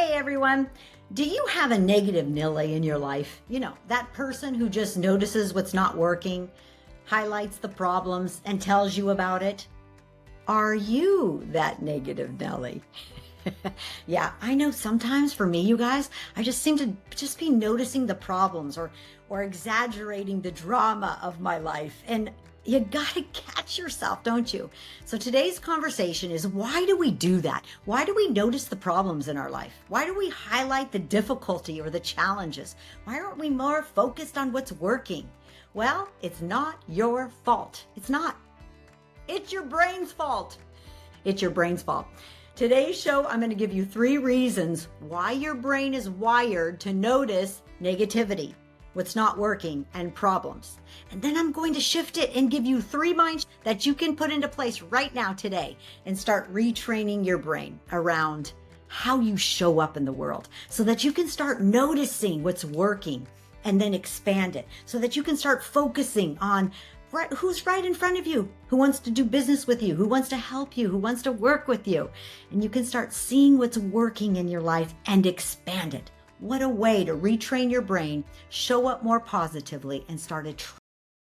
Hey everyone, do you have a negative Nelly in your life? You know, that person who just notices what's not working, highlights the problems, and tells you about it? Are you that negative Nelly? Yeah, I know sometimes for me, you guys, I just seem to just be noticing the problems or exaggerating the drama of my life. And you gotta catch yourself, don't you? So today's conversation is, why do we do that? Why do we notice the problems in our life? Why do we highlight the difficulty or the challenges? Why aren't we more focused on what's working? Well, it's not your fault. It's not. It's your brain's fault. It's your brain's fault. Today's show, I'm going to give you 3 reasons why your brain is wired to notice negativity, what's not working, and problems. And then I'm going to shift it and give you 3 minds that you can put into place right now today and start retraining your brain around how you show up in the world so that you can start noticing what's working and then expand it so that you can start focusing on who's right in front of you, who wants to do business with you, who wants to help you, who wants to work with you. And you can start seeing what's working in your life and expand it. What a way to retrain your brain, show up more positively, and start attracting